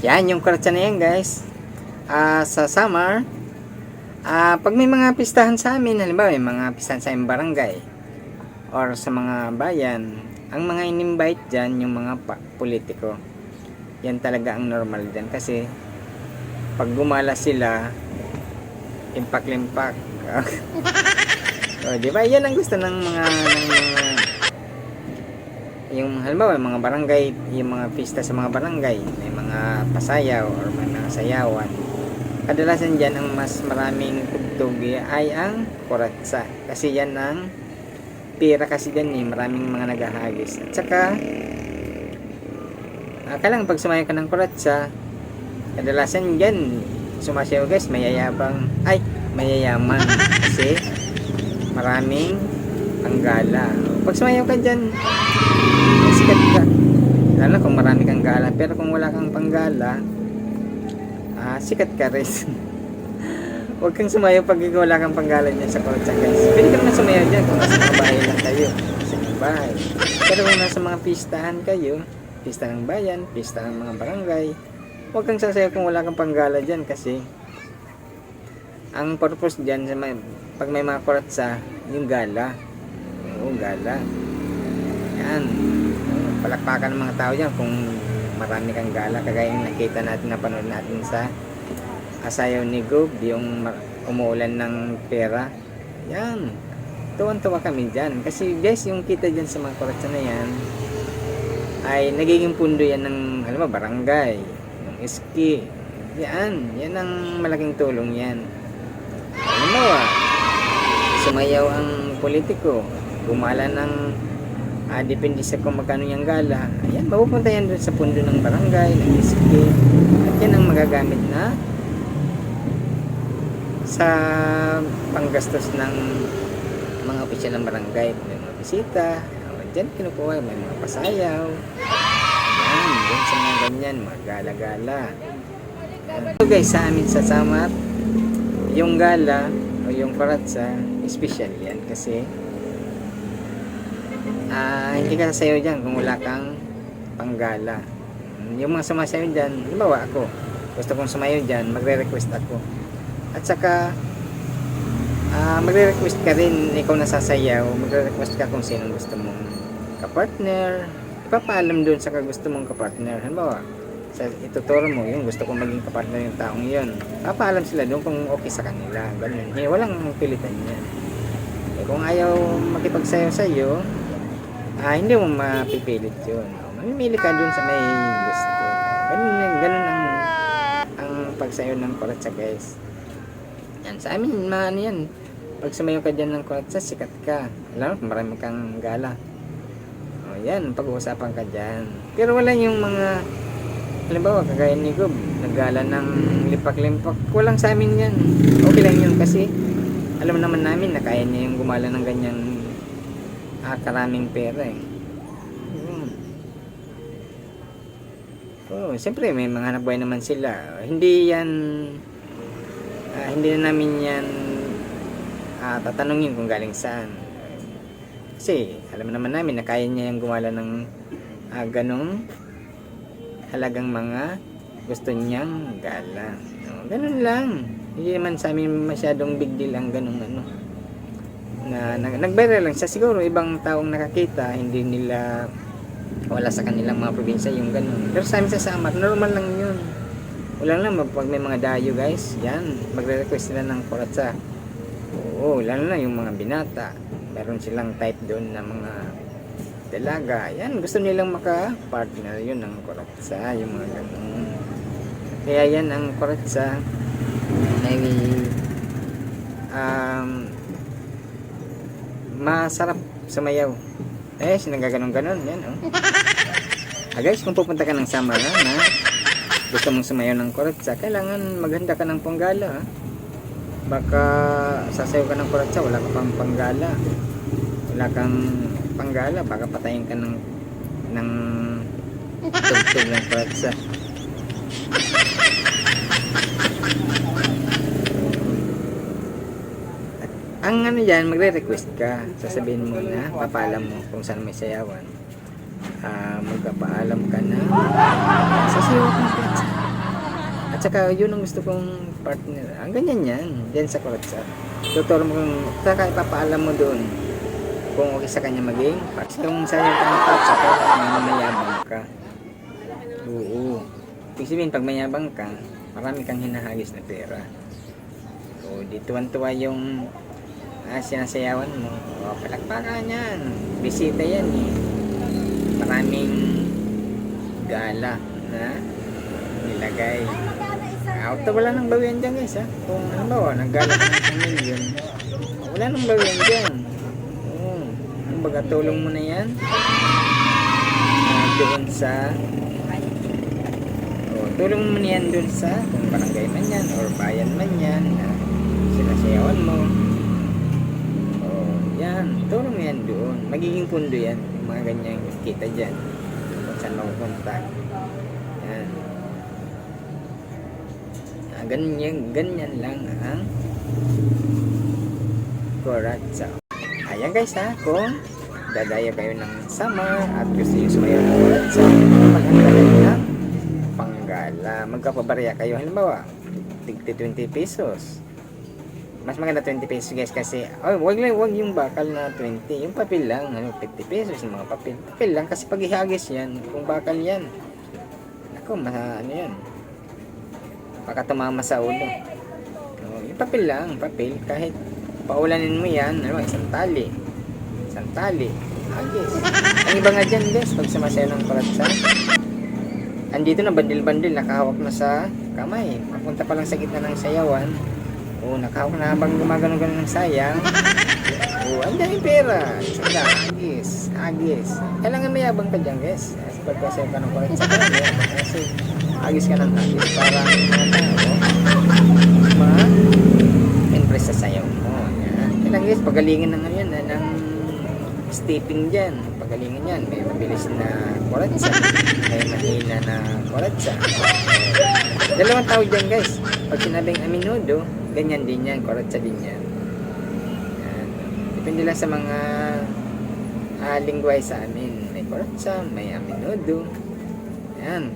Yan, yung kuratsa na yan guys. Sa summer, pag may mga pistahan sa amin, halimbawa may mga pistahan sa aming barangay or sa mga bayan, ang mga in-invite dyan, yung mga politiko. Yan talaga ang normal dyan kasi pag gumala sila, limpak-limpak. O, di ba? Yan ang gusto ng mga yung halimbawa yung mga barangay, yung mga pista sa mga barangay, may mga pasayaw or may mga sayawan. Kadalasan dyan ang mas maraming tugtugi ay ang kuratsa kasi yan ang pira kasi dyan maraming mga naghahagis. At saka kailangan pag sumayaw ka ng kuratsa, kadalasan dyan sumasayaw guys, mayayaman kasi maraming panggala. Pag sumayaw ka dyan, sikat ka. Lalo kung marami kang gala, pero kung wala kang panggala, sikat ka rin. Huwag kang sumayaw pag wala kang panggala dyan sa kuratsa guys. Pwede ka naman sumayaw dyan kung nasa mga bahay lang kayo, sa mga bahay. Pero kung nasa mga pistahan kayo, pista ng bayan, pista ng mga barangay, huwag kang sasayaw kung wala kang panggala dyan kasi ang purpose dyan pag may mga kuratsa, yung gala. Oo, gala. Yan. Palakpakan ng mga tao dyan kung marami kang gala. Kagaya yung nakita natin, napanood natin sa Asayaw ni Gob, yung umuulan ng pera. Yan. Tuwan-tuwa kami dyan. Kasi guys, yung kita dyan sa mga kuratsa na yan, ay nagiging pundo yan ng, alam mo, barangay, ng iski. Yan. Yan ang malaking tulong yan. Alam mo, sumayaw ang politiko, gumala ng depende sa kung magkano yung gala, ayan, mapupunta yan doon sa pundo ng barangay, ng iski, at yan ang magagamit na sa panggastos ng mga opisyal ng barangay. May mga bisita, dyan kinukuha, may mga pasayaw, yan, dyan sa mga ganyan, mga gala-gala. So guys, sa amin sa Samar, yung gala o yung kuratsa, special yan kasi hindi ka sasayaw dyan kung wala kang panggala. Yung mga sumasayaw dyan, halimbawa ako, gusto kong sumayaw dyan, magre-request ako. At saka magre-request ka rin, ikaw na sasayaw, magre-request ka kung sinong gusto mong kapartner. Ipapaalam doon sa gusto mong kapartner. Halimbawa, ituturo mo yung gusto kong maging kapartner yung taong yun. Papaalam sila doon kung okay sa kanila. Ganun. Walang pilitan yan. Kung ayaw makipagsayaw sa iyo, hindi mo mapipilit yun. Mamimili ka dun sa may gusto. Ganun ang pagsayaw ng kuratsa guys. Yan, sa amin, ano yan, pag sumayaw ka dyan ng kuratsa, sikat ka. Alam mo, marami kang gala. O yan, pag-uusapan ka dyan. Pero wala yung mga, halimbawa, kagaya ni Gob, naggala ng limpak-limpak. Walang sa amin yan. Okay lang yun kasi alam naman namin na kaya niya yung gumala ng ganyang karaming pera eh. Oh, siyempre may mga hanapbuhay naman sila. Hindi yan hindi na namin yan tatanungin kung galing saan. Kasi alam naman namin na kaya niya yung gumala ng ganong halagang mga gusto niyang gala. Ganun lang. Hindi naman sa amin masyadong big deal ang ganung na nag-viral lang siya. Siguro ibang taong nakakita, hindi nila wala sa kanilang mga probinsya yung ganun. Pero sa amin sa Samar, normal lang yun. Wala lang pag may mga dayo guys, yan, magre-request sila ng kuratsa. Oo, lalo na yung mga binata. Meron silang type doon na mga dalaga. Yan, gusto nilang maka-partner yun ng kuratsa, yung mga ganun. Kaya yan ang kuratsa ay masarap sumayaw. Sinagaganon-ganon yan, oh. Guys, kung pupunta ka ng Samar na gusto mong sumayaw ng kuratsa, kailangan maghanda ka ng panggala. Baka sasayaw ka ng kuratsa, wala ka pang panggala. Wala kang panggala, baka patayin ka ng tugtog ng kuratsa. Ang ano yan, magre-request ka. Sasabihin mo na, papaalam mo kung saan may sayawan. Magpapaalam ka na sasayaw kang kuratsa. At saka yun ang gusto kong partner. Ang ganyan yan, dyan sa kuratsa. Tuturo mo kung, saka ipapaalam mo doon kung okay sa kanya maging partner. Kung sayang ka ng kuratsa, kaya mayabang ka. Oo. Ibig sabihin, pag mayabang ka, marami kang hinahagis na pera. So, di tuwan-tuwa yung sinasayawan mo. O, palakpakan yan. Bisita yan eh. Maraming gala na nilagay. Auto wala nang bawian dyan guys ha. Kung ano ba, naggala ka ng million, wala nang bawian dyan. Oo. Kumbaga tulong mo na yan doon sa tulong mo na yan doon sa kung barangay man yan or bayan man yan na sinasayawan mo. Yan, tulong yan doon. Magiging pundo yan. Yung mga ganyang kita dyan. Kung saan mapupunta. Yan. Ganyan lang ang kuratsa. Ayan guys ha, kung dadaya kayo ng summer at gusto nyo sumayaw ng kuratsa, maghanda kayo ng panggala. Magkapabarya kayo. Halimbawa, tigti 20 pesos. Mas maganda 20 pesos guys kasi wag yung bakal na 20, yung papel lang 50 pesos yung mga papel lang kasi pag ihagis yan kung bakal yan ako ano yan baka tumama sa ulo. Yung papel lang kahit paulanin mo yan isang tali hagis. Ang iba nga dyan guys pag sumasayaw ng kuratsa andito na bandil nakahawak na sa kamay papunta pa lang sa gitna ng sayawan. Nakahawak na habang gumagano-gano ng sayang. Ang dami pera. Sanda, agis. Kailangan mayabang ka dyan, guys. Kasi pagkasaya ka ng kuratsa ka, mayabang kasi agis ka ng agis para mga tao ma-impress sa sayaw mo. Kailangan guys, pagalingin ng yan, ng stepping dyan. Pagalingin yan. May mabilis na kuratsa. May mahina na kuratsa. Dalawang tao dyan, guys. Pag sinabing aminudo, ganyan din yan, kuratsa din yan. Depende lang sa mga lingway sa amin. May kuratsa, may aminudo. Yan.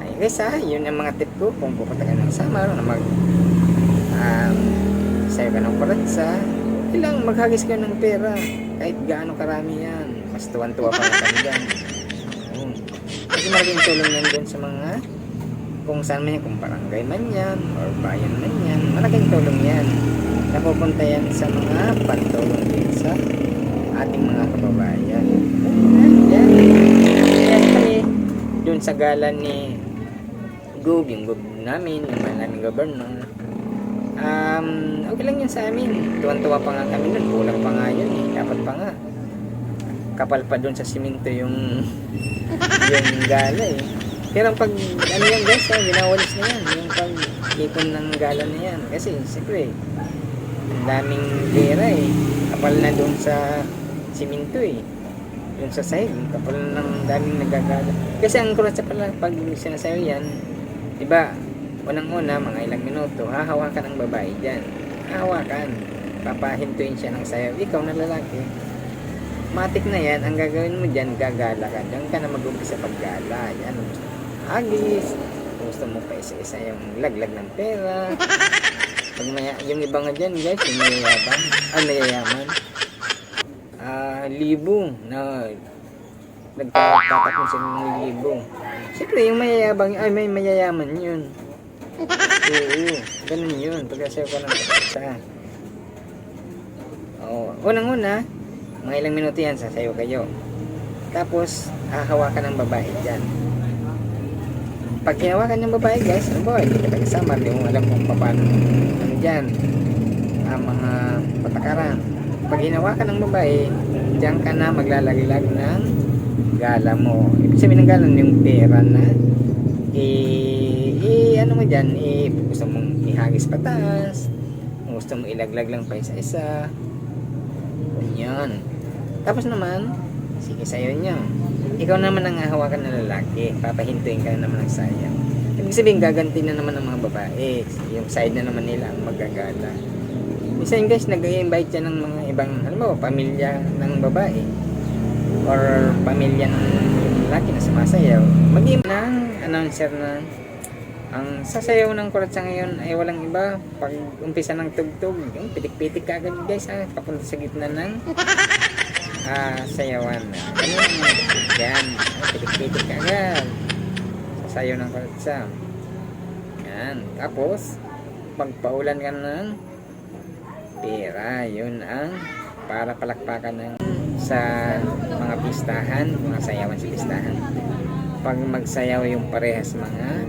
Ay guys yun ang mga tip ko kung pupunta ka ng summer na sayo ka ng kuratsa. Ilang maghagis ka ng pera kahit gaano karami yan. Mas tuwan-tuwa pa lang kami dyan. Kasi malaking tulong yan dun sa mga kung saan man yan, kung barangay man yan or bayan man yan, malaking tulong yan. Napupunta yan sa mga pantulong din sa ating mga kababayan. Yan. Yan kami dun sa gala ni Gob, yung Gob namin, yung maraming governor. Okay lang yun sa amin. Tuwan-tuwa pa nga kami dun. Kulang pa nga yun eh. Dapat pa nga. Kapal pa dun sa simento yung gala eh. Pero pag ano yan guys, ginawalis na yan yung pag-ipon ng gala na yan kasi siyempre ang daming pera eh kapal na doon sa siminto eh doon sa sahig, kapal ng daming nagagala kasi ang kuratsa pala pag sinasayo yan diba, unang-una mga ilang minuto hahawakan ng babae dyan papahintuin siya ng sayaw, ikaw na lalaki matik na yan, ang gagawin mo dyan gagala ka, dyan ka na mag-umpisa paggala yan agis, gusto mo pa isa-isa yung laglag ng pera pag yung iba nga dyan guys yung mayayaman libo na nagtatakon sila ng libo siyempre yung mayayabang may mayayaman yun ganun yun pagkasayo ka ng kuratsa unang-una mga ilang minuto yan sasayo kayo tapos hahawakan ng babae dyan. Pag hinawakan ng babae guys, ano ba, hindi ka tagasama, hindi mo alam kung paano ano dyan, mga patakaran. Pag hinawakan ng babae, diyan ka na maglalaglag ng gala mo. Ibig sabihin ng gala yung pera na ano mo dyan, gusto mong ihagis pataas, gusto mong ilaglag lang pa isa-isa. Ganyan. Tapos naman, sige sayo nyo. Ikaw naman ang hawakan ng lalaki, papahintuin ka na naman ng sayang. Ibig sabihin, gaganti na naman ng mga babae. Yung side na naman nila ang magagala. Minsan guys, nag-i-invite yan ng mga ibang, pamilya ng babae. Or pamilya ng lalaki na sumasayaw. Mag-i ng announcer na Ang sasayaw ng kuratsa ngayon ay walang iba. Pag umpisa ng tugtog, yung pitik-pitik ka agad guys, papunta sa gitna ng sayawan. Ganun, yan, pitik-pitik ka agad. Sasayaw ng kuratsa. Yan, tapos pagpaulan ka ng pera, yun ang para palakpakan ng sa mga pistahan, mga sayawan sa pistahan. Pag magsayaw yung parehas mga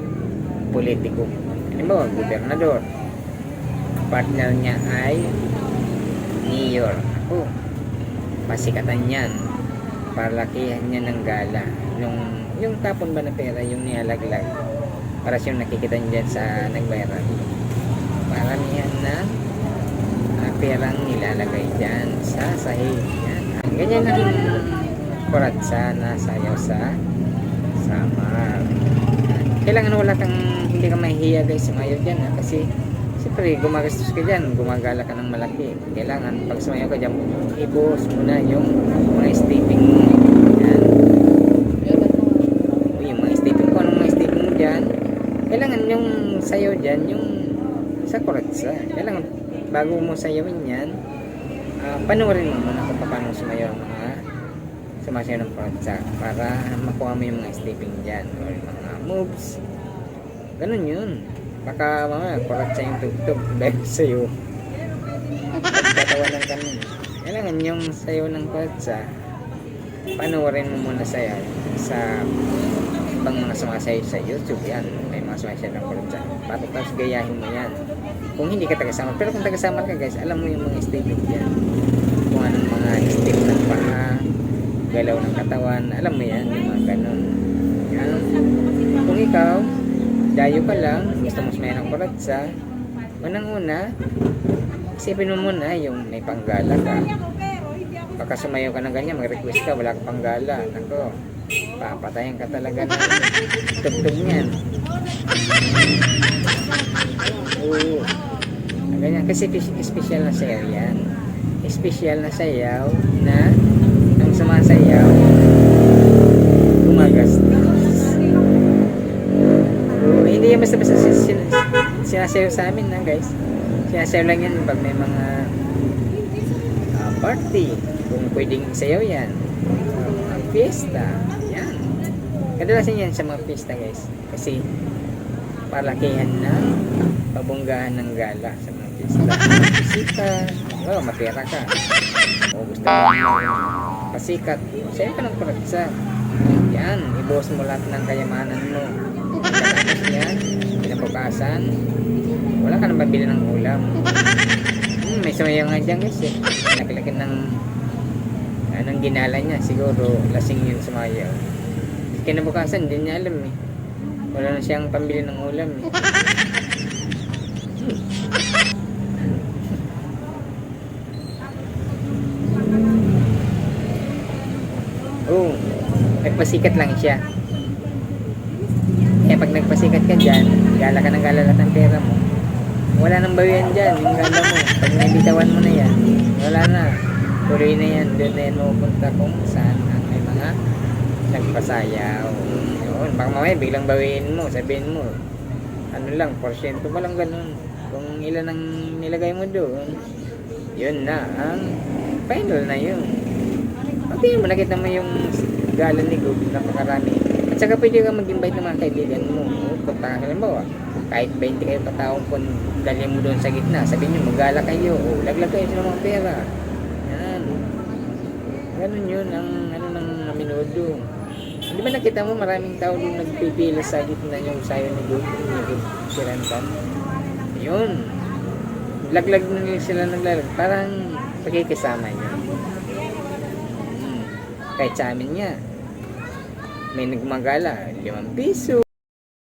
politiko, halimbawa gobernador, partner niya ay mayor, pasikatan yan, palakihan niya ng gala, yung tapon ba na pera, yung nilalaglag para siyang nakikita niya dyan sa nagbayaran, paramihan na perang nilalagay dyan sa sahig. Yan. Ganyan ang kuratsa na sayaw sa samar. Kailangan wala kang, hindi ka mahihiya guys sumayaw dyan kasi siyempre gumagastos ka dyan, gumagala ka ng malaki. Kailangan pag sumayaw ka dyan, ibuhos muna yung mga stepping mo. Yan. Yung mga stepping ko, anong mga stepping mo dyan, kailangan yung sayaw dyan, yung sa kuratsa. Kailangan bago mo sayawin yan, panoorin mo muna kung paano sumayaw ang mga sumasayaw ng kuratsa para makuha mo yung mga stepping dyan o yung mga moves. Ganun yun. Baka mamaya kuratsa yung tugtog dahil sa'yo. Pagkatawa lang kami. Kailangan yung sayaw ng kuratsa, panoorin mo muna sa ibang mga sumasayaw sa YouTube. Yan, may mga sumasayaw ng kuratsa. Tapos gayahin mo yan. Kung hindi ka tagasama, pero kung tagasama ka guys, alam mo yung mga step yan. Kung anong mga step ng paa, galaw ng katawan, alam mo yan, yung mga ganun. Yan. Kung ikaw, dayo ka lang, gusto mo sumayaw ng kuratsa, unang-una, isipin mo muna yung may panggala ka. Baka sumayaw ka ng ganyan, mag-request ka, wala ka panggala. Ako, papatayan ka talaga ng tugtog niyan. Oo. Ganyan, kasi special na sayaw yan. Special na sayaw na ang sumasayaw gumagastos. Hindi yan basta-basta sinasayaw sa amin na guys. Sinasayaw lang yan pag may mga party, kung pwedeng sayaw yan, fiesta yan. Kadalasan yan sa mga fiesta guys, kasi palakihan na pabunggahan ng gala sa mga fiesta. Bisita, mapera ka o gusto mo pasikat, sayo ka ng kuratsa yan, ibuhos mo lahat ng kayamanan mo. Tapos yan, pinabukasan, wala ka nang mabili ng ulam. May sumayaw nga dyan guys naglaki ng anong ginala niya, siguro lasing yun sumayaw. Kinabukasan, hindi niya alam wala na siyang pambili ng ulam nagpasikat lang siya. Kaya pag nagpasikat ka dyan, gala ka ng gala lahat ng pera mo, wala nang bawian dyan yung gala mo. Pag nabitawan mo na yan, wala na, tuloy na yan, doon na yan mapupunta kung saan may mga nagpasayaw. Yun, baka mamaya biglang bawiin mo, sabihin mo ano lang, porsyento pa lang ganun, kung ilan ang nilagay mo doon, yun na ang final na yun. Pati mo nakita mo yung gala ni Gob, napakarami. At saka pwede ka mag-invite ng mga kaibigan mo. Punta ka halimbawa, kahit 20 kayo kataong kung dalhin mo doon sa gitna, sabihin nyo maggala kayo o laglag kayo sa mga pera. Yan, ganun yun ang ano ng minudo. Di ba nakita mo maraming tao doon nagpipila sa gitna yung sayo ni Gob Sirantan? Yun, laglag na nila sila naglalag, parang pagkikisama niya. Kahit sa amin niya, may nagmagala, 5 piso.